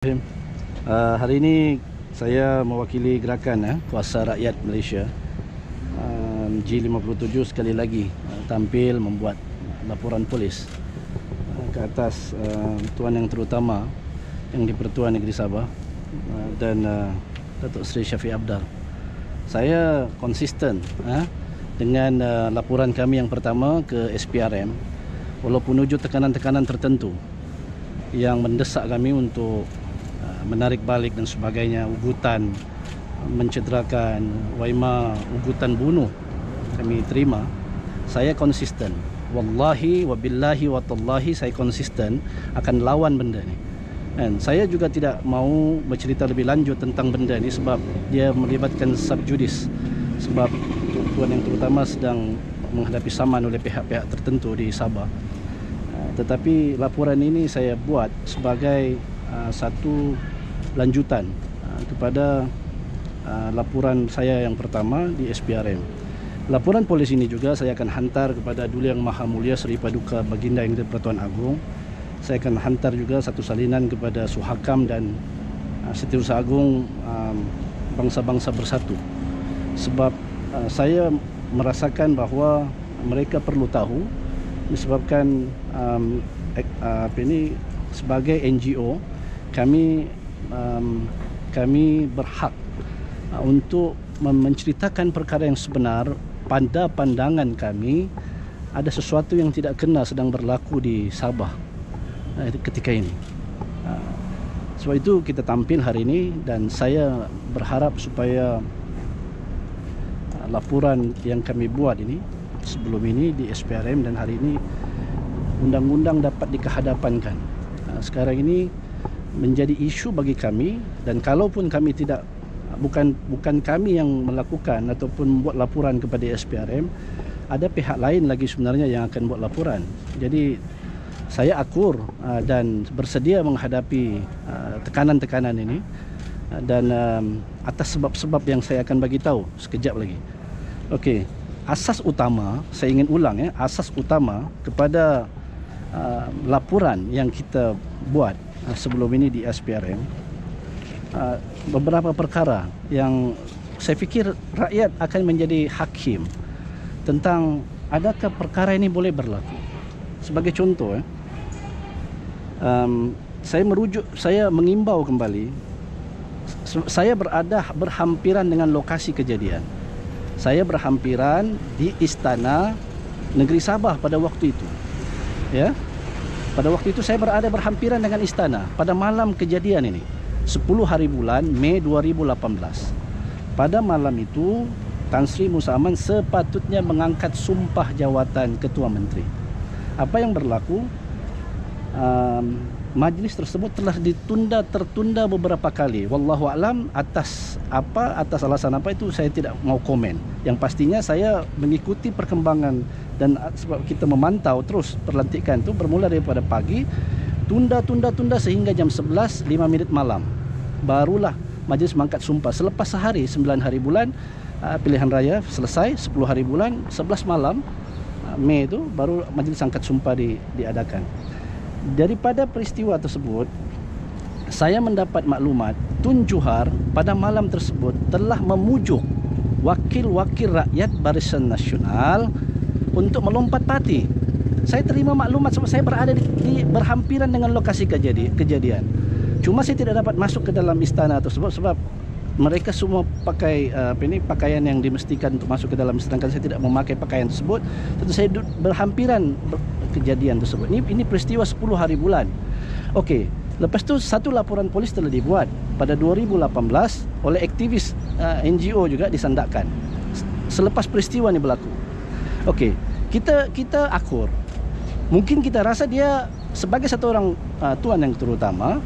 Hari ini saya mewakili gerakan Kuasa Rakyat Malaysia G57 sekali lagi tampil membuat laporan polis ke atas Tuan Yang Terutama yang di-Pertuan Negeri Sabah dan Datuk Seri Shafie Apdal. Saya konsisten dengan laporan kami yang pertama ke SPRM walaupun wujud tekanan-tekanan tertentu yang mendesak kami untuk menarik balik dan sebagainya, ugutan mencederakan, waima ugutan bunuh kami terima. Saya konsisten, wallahi wabillahi watallahi, saya konsisten akan lawan benda ni. Dan saya juga tidak mau bercerita lebih lanjut tentang benda ni sebab dia melibatkan subjudis, sebab Tuan Yang Terutama sedang menghadapi saman oleh pihak-pihak tertentu di Sabah. Tetapi laporan ini saya buat sebagai satu lanjutan kepada laporan saya yang pertama di SPRM. Laporan polis ini juga saya akan hantar kepada Duli Yang Maha Mulia Seri Paduka Baginda Yang di-Pertuan Agong. Saya akan hantar juga satu salinan kepada Suhakam dan Setiausaha Agong Bangsa-Bangsa Bersatu. Sebab saya merasakan bahawa mereka perlu tahu, disebabkan sebagai NGO kami berhak untuk menceritakan perkara yang sebenar. Pada pandangan kami ada sesuatu yang tidak kena sedang berlaku di Sabah ketika ini. Sebab itu kita tampil hari ini dan saya berharap supaya laporan yang kami buat ini sebelum ini di SPRM dan hari ini undang-undang dapat dikehadapankan. Sekarang ini menjadi isu bagi kami, dan kalaupun kami tidak, bukan kami yang melakukan ataupun membuat laporan kepada SPRM, ada pihak lain lagi sebenarnya yang akan buat laporan. Jadi saya akur dan bersedia menghadapi tekanan-tekanan ini, dan atas sebab-sebab yang saya akan bagi tahu sekejap lagi. Okey, asas utama, saya ingin ulang asas utama kepada laporan yang kita buat sebelum ini di SPRM, beberapa perkara yang saya fikir rakyat akan menjadi hakim tentang adakah perkara ini boleh berlaku. Sebagai contoh, saya mengimbau kembali, saya berhampiran dengan lokasi kejadian. Saya berhampiran di Istana Negeri Sabah pada waktu itu. Pada waktu itu saya berhampiran dengan istana pada malam kejadian ini, 10 hari bulan Mei 2018. Pada malam itu Tan Sri Musa Aman sepatutnya mengangkat sumpah jawatan Ketua Menteri. Apa yang berlaku? Majlis tersebut telah tertunda beberapa kali. Wallahu alam atas alasan apa itu saya tidak mau komen. Yang pastinya saya mengikuti perkembangan, dan sebab kita memantau terus perlantikan itu bermula daripada pagi, tunda sehingga jam 11:05 malam. Barulah majlis mengangkat sumpah. Selepas sehari, 9 hari bulan pilihan raya selesai, 10 hari bulan, 11 malam Mei itu baru majlis angkat sumpah diadakan. Daripada peristiwa tersebut, saya mendapat maklumat Tun Juhar pada malam tersebut telah memujuk wakil-wakil rakyat Barisan Nasional untuk melompat parti. Saya terima maklumat sebab saya berada di berhampiran dengan lokasi kejadian. Cuma saya tidak dapat masuk ke dalam istana tersebut sebab mereka semua pakai pakaian yang dimestikan untuk masuk ke dalam, sedangkan saya tidak memakai pakaian tersebut. Tentu saya berhampiran kejadian tersebut. Ini peristiwa 10 hari bulan. Okey, lepas tu satu laporan polis telah dibuat pada 2018 oleh aktivis NGO juga disandakkan selepas peristiwa ini berlaku. Okey, kita akur. Mungkin kita rasa dia sebagai satu orang Tuan Yang Terutama,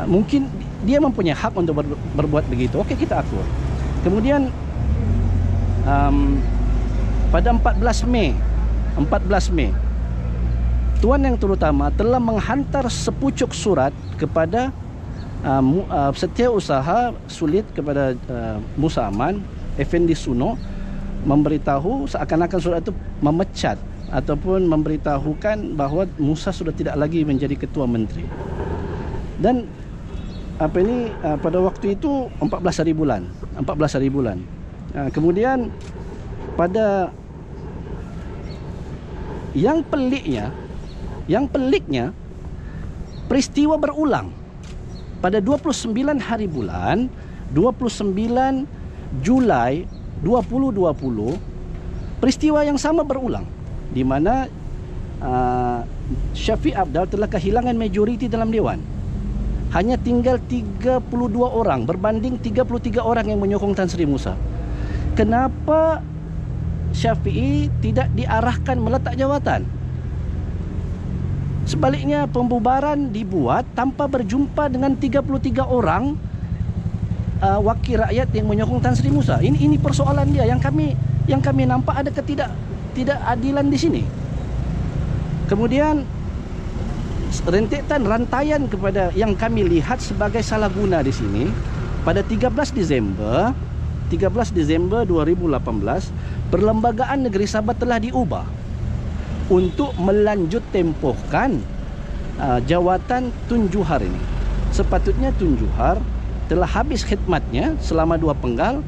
mungkin dia mempunyai hak untuk berbuat begitu. Okey, kita akur. Kemudian pada 14 Mei Tuan Yang Terutama telah menghantar sepucuk surat kepada Setiausaha Sulit kepada Musa Aman, Effendi Suno, memberitahu seakan-akan surat itu memecat ataupun memberitahukan bahawa Musa sudah tidak lagi menjadi Ketua Menteri. Dan apa ini pada waktu itu 14 hari bulan. 14 hari bulan. Kemudian pada yang peliknya peristiwa berulang pada 29 hari bulan 29 Julai 2020. Peristiwa yang sama berulang di mana Syafiq Apdal telah kehilangan majoriti dalam Dewan. Hanya tinggal 32 orang berbanding 33 orang yang menyokong Tan Sri Musa. Kenapa Syafi'i tidak diarahkan meletak jawatan? Sebaliknya pembubaran dibuat tanpa berjumpa dengan 33 orang wakil rakyat yang menyokong Tan Sri Musa. Ini persoalan dia yang kami nampak ada ketidakadilan di sini. Kemudian rentetan rantaian kepada yang kami lihat sebagai salah guna di sini pada 13 Desember 2018, Perlembagaan Negeri Sabah telah diubah untuk melanjut tempohkan jawatan Tun Juhar ini. Sepatutnya Tun Juhar telah habis khidmatnya selama 2 penggal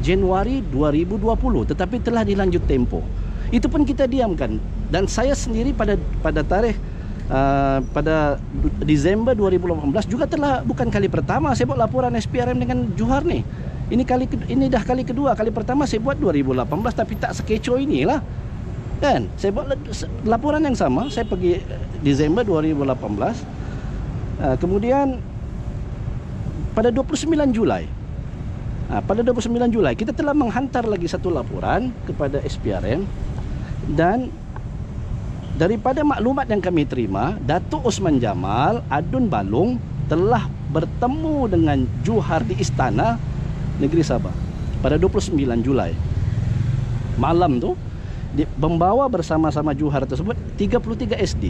Januari 2020, tetapi telah dilanjut tempoh. Itu pun kita diamkan. Dan saya sendiri pada tarikh pada Desember 2018 juga telah, bukan kali pertama saya buat laporan SPRM dengan Juhar nih. Ini dah kali kedua. Kali pertama saya buat 2018 tapi tak sekecoh inilah. Kan? Saya buat laporan yang sama, saya pergi Desember 2018. Kemudian pada 29 Julai kita telah menghantar lagi satu laporan kepada SPRM, dan daripada maklumat yang kami terima, Datuk Osman Jamal Adun Balung telah bertemu dengan Juhar di Istana Negeri Sabah pada 29 Julai. Malam tu membawa bersama-sama Juhar tersebut 33 SD.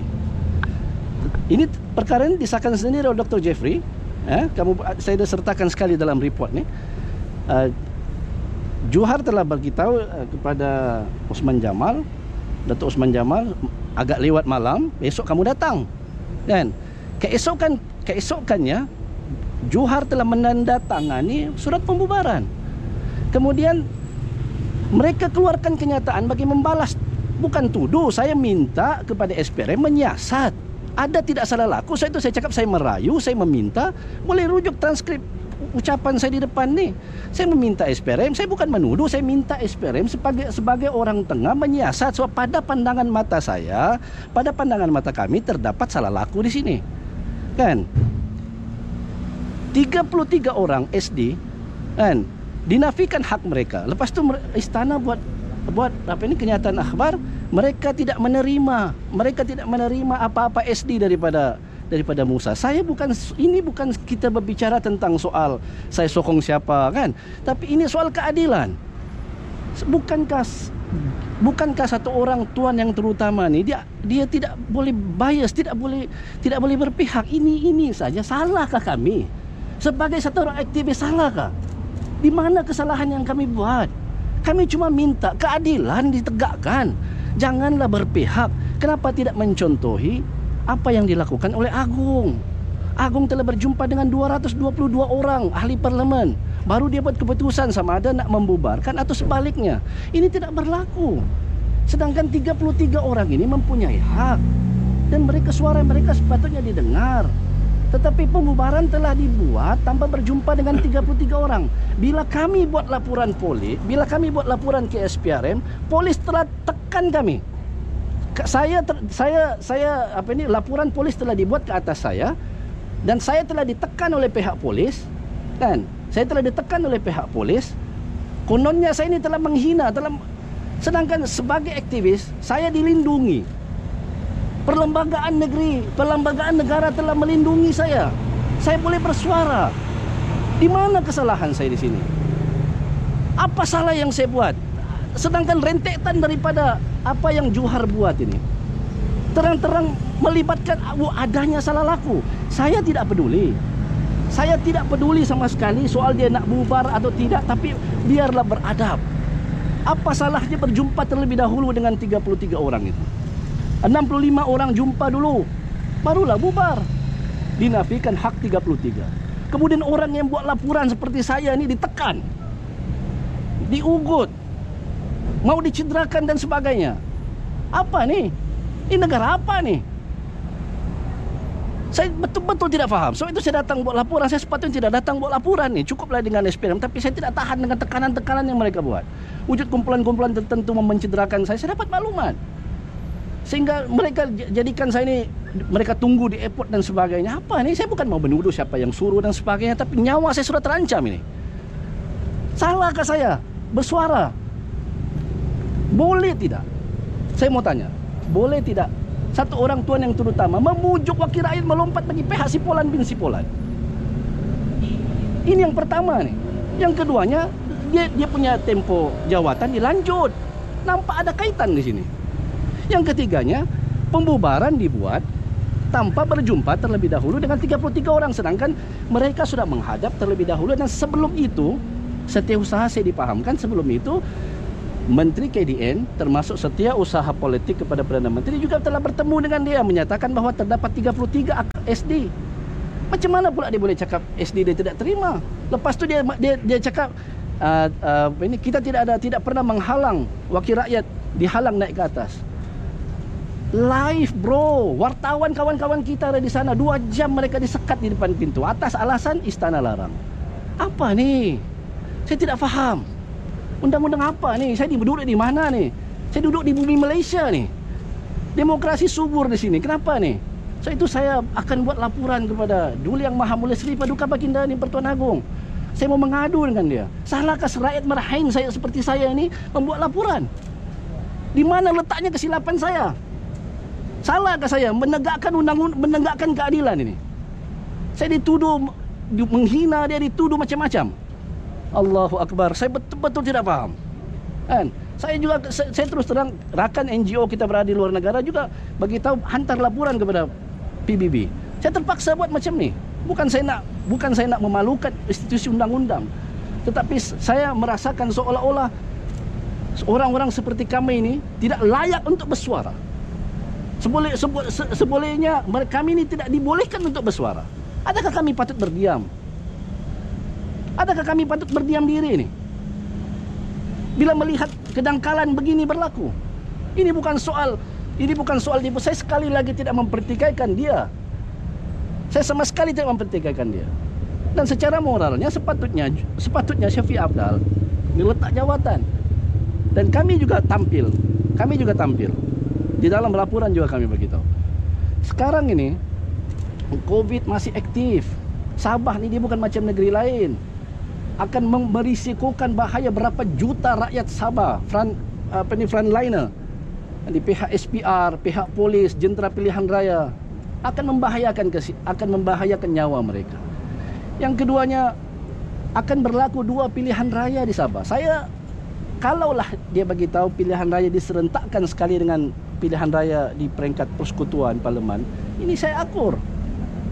Ini perkara ini disahkan sendiri oleh Dr. Jeffrey. Saya dah sertakan sekali dalam report ni. Juhar telah beritahu kepada Osman Jamal, Datuk Osman Jamal, agak lewat malam, besok kamu datang. Kan? Keesokannya Juhar telah menandatangani surat pembubaran. Kemudian mereka keluarkan kenyataan bagi membalas. Bukan tuduh, saya minta kepada SPRM menyiasat. Ada tidak salah laku, saya cakap saya merayu, saya meminta. Boleh rujuk transkrip ucapan saya di depan ni. Saya meminta SPRM, saya bukan menuduh, saya minta SPRM sebagai orang tengah menyiasat. Sebab pada pandangan mata saya, pada pandangan mata kami terdapat salah laku di sini. Kan? 33 orang SD kan dinafikan hak mereka. Lepas tu istana buat apa ini, kenyataan akhbar, mereka tidak menerima apa-apa SD daripada Musa. Ini bukan kita berbicara tentang soal saya sokong siapa kan, tapi ini soal keadilan. Bukankah satu orang tuan yang terutama ni dia tidak boleh bias, tidak boleh berpihak. Ini saja. Salahkah kami sebagai satu orang aktivis? Salahkah? Di mana kesalahan yang kami buat? Kami cuma minta keadilan ditegakkan. Janganlah berpihak. Kenapa tidak mencontohi apa yang dilakukan oleh Agung? Agung telah berjumpa dengan 222 orang ahli parlimen. Baru dia buat keputusan sama ada nak membubarkan atau sebaliknya. Ini tidak berlaku. Sedangkan 33 orang ini mempunyai hak, dan suara mereka sepatutnya didengar. Tetapi pembubaran telah dibuat tanpa berjumpa dengan 33 orang. Bila kami buat laporan ke SPRM, polis telah tekan kami. Laporan polis telah dibuat ke atas saya, dan saya telah ditekan oleh pihak polis. Kan? Saya telah ditekan oleh pihak polis. Kononnya saya ini telah menghina, sedangkan sebagai aktivis saya dilindungi. Perlembagaan negara telah melindungi saya. Saya boleh bersuara. Di mana kesalahan saya di sini? Apa salah yang saya buat? Sedangkan rentetan daripada apa yang Juhar buat ini terang-terang melibatkan adanya salah laku. Saya tidak peduli. Saya tidak peduli sama sekali soal dia nak bubar atau tidak, tapi biarlah beradab. Apa salahnya berjumpa terlebih dahulu dengan 33 orang itu? 65 orang jumpa dulu, barulah bubar. Dinafikan hak 33. Kemudian orang yang buat laporan seperti saya ini ditekan, diugut, mau dicederakan dan sebagainya. Apa nih? Ini negara apa nih? Saya betul-betul tidak faham. So itu saya datang buat laporan. Saya sepatutnya tidak datang buat laporan nih. Cukuplah dengan SPM. Tapi saya tidak tahan dengan tekanan-tekanan yang mereka buat. Wujud kumpulan-kumpulan tertentu mencederakan saya. Saya dapat maklumat. Sehingga mereka jadikan saya ini, mereka tunggu di airport dan sebagainya. Apa nih? Saya bukan mau menuduh siapa yang suruh dan sebagainya. Tapi nyawa saya sudah terancam ini. Salahkah saya bersuara? Boleh tidak? Saya mau tanya. Boleh tidak satu orang tuan yang terutama memujuk wakil rakyat melompat bagi pihak Sipolan bin Sipolan? Ini yang pertama nih. Yang keduanya, dia punya tempo jawatan dilanjut. Nampak ada kaitan di sini. Yang ketiganya, pembubaran dibuat tanpa berjumpa terlebih dahulu dengan 33 orang, sedangkan mereka sudah menghadap terlebih dahulu. Dan sebelum itu, setiausaha saya dipahamkan, sebelum itu Menteri KDN termasuk setiausaha politik kepada Perdana Menteri juga telah bertemu dengan dia, menyatakan bahawa terdapat 33 SD. Macam mana pula dia boleh cakap SD dia tidak terima? Lepas tu dia cakap ini kita tidak pernah menghalang wakil rakyat, dihalang naik ke atas. Live bro, wartawan kawan-kawan kita ada di sana 2 jam mereka disekat di depan pintu atas alasan istana larang. Apa nih? Saya tidak faham. Undang-undang apa nih? Saya duduk di mana nih? Saya duduk di bumi Malaysia nih. Demokrasi subur di sini. Kenapa nih? So itu saya akan buat laporan kepada Duli Yang Maha Mulia Seri Paduka Baginda ini Pertuan Agong. Saya mau mengadu dengan dia. Salahkah rakyat Merahin saya seperti saya ini membuat laporan? Di mana letaknya kesilapan saya? Salahkah saya menegakkan undang-undang, menegakkan keadilan ini? Saya dituduh menghina dia, dituduh macam-macam. Allahu Akbar. Saya betul-betul tidak faham. Kan? Saya terus terang, rakan NGO kita berada di luar negara juga bagi tahu, hantar laporan kepada PBB. Saya terpaksa buat macam ni. Bukan saya nak memalukan institusi undang-undang, tetapi saya merasakan seolah-olah orang-orang seperti kami ini tidak layak untuk bersuara. Sebolehnya kami ini tidak dibolehkan untuk bersuara. Adakah kami patut berdiam? Adakah kami patut berdiam diri ini bila melihat kedangkalan begini berlaku? Ini bukan soal tipu. Saya sekali lagi tidak mempertikaikan dia. Saya sama sekali tidak mempertikaikan dia. Dan secara moralnya sepatutnya Syafiq Apdal ini letak jawatan. Dan kami juga tampil di dalam laporan juga kami beritahu. Sekarang ini COVID masih aktif. Sabah ni dia bukan macam negeri lain. Akan merisikokan bahaya berapa juta rakyat Sabah, frontliner di pihak SPR, pihak polis, jentera pilihan raya, akan membahayakan nyawa mereka. Yang keduanya, akan berlaku 2 pilihan raya di Sabah. Kalaulah dia bagi tahu pilihan raya diserentakkan sekali dengan pilihan raya di peringkat persekutuan parlimen, ini saya akur.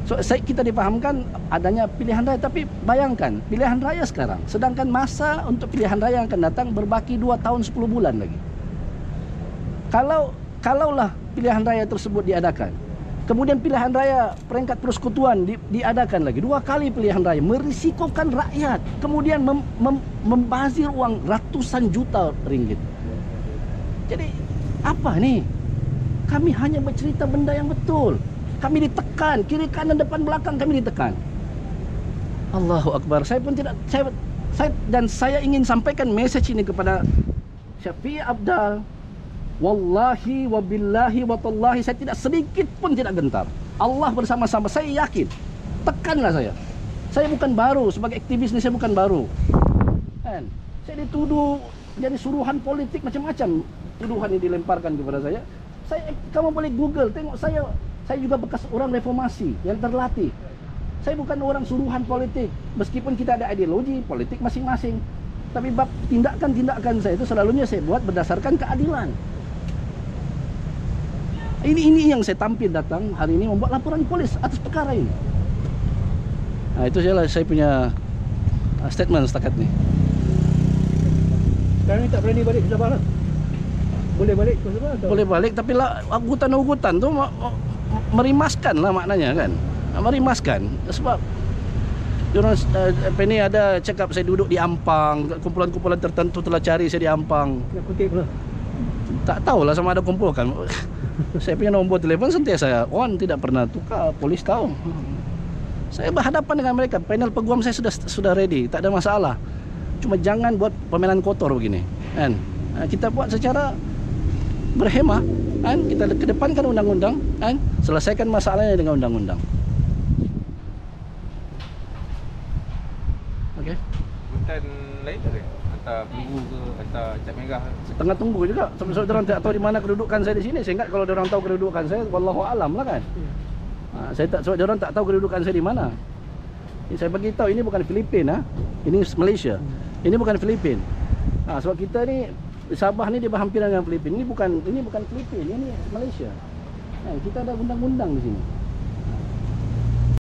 So, kita dipahamkan adanya pilihan raya, tapi bayangkan pilihan raya sekarang, sedangkan masa untuk pilihan raya yang akan datang berbaki 2 tahun 10 bulan lagi. Kalaulah pilihan raya tersebut diadakan, kemudian pilihan raya peringkat persekutuan diadakan lagi 2 kali pilihan raya, merisikokan rakyat, kemudian membazir uang ratusan juta ringgit. Jadi apa nih? Kami hanya bercerita benda yang betul. Kami ditekan, kiri kanan depan belakang kami ditekan. Allahu Akbar. Saya ingin sampaikan message ini kepada Syafiq Apdal. Wallahi wabillahi watallahi, saya tidak sedikit pun tidak gentar. Allah bersama-sama, saya yakin. Tekanlah saya. Saya bukan baru sebagai aktivis ini, saya bukan baru. Kan? Saya dituduh jadi suruhan politik macam-macam. Tuduhan ini dilemparkan kepada saya. Kamu boleh Google, tengok saya juga bekas orang reformasi yang terlatih. Saya bukan orang suruhan politik. Meskipun kita ada ideologi politik masing-masing, tapi bab tindakan-tindakan saya itu selalunya saya buat berdasarkan keadilan. Ini yang saya tampil datang hari ini membuat laporan polis atas perkara ini. Nah, itu saya punya statement setakat ni. Sekarang ni tak berani balik ke Sabah lah. Boleh balik ke Sabah? Boleh balik, tapi lah ugutan-ugutan tu merimaskan lah maknanya kan. Merimaskan sebab Diorang apa ni ada cakap saya duduk di Ampang, kumpulan-kumpulan tertentu telah cari saya di Ampang. Nak kutip lah. Tak tahulah sama ada kumpulkan. Saya punya nombor telefon sentiasa on, tidak pernah tukar, polis tahu. Saya berhadapan dengan mereka, panel peguam saya sudah ready, tak ada masalah. Cuma jangan buat permainan kotor begini, kan? Kita buat secara berhemah, kan? Kita kedepankan undang-undang, kan? Selesaikan masalahnya dengan undang-undang. Okey. Hutan lain tak ada? Hantar peluru ke, hantar cat merah ke? Tengah tunggu juga. Sebab orang tak tahu di mana kedudukan saya di sini. Saya ingat kalau orang tahu kedudukan saya, wallahu alam lah kan. Saya tak, sebab orang tak tahu kedudukan saya di mana. Ini saya bagi tahu, ini bukan Filipina, ini Malaysia. Ini bukan Filipina. Sebab kita ni Sabah ni dia berhampiran dengan Filipina. Ini bukan Filipina, ini Malaysia. Kita ada undang-undang di sini.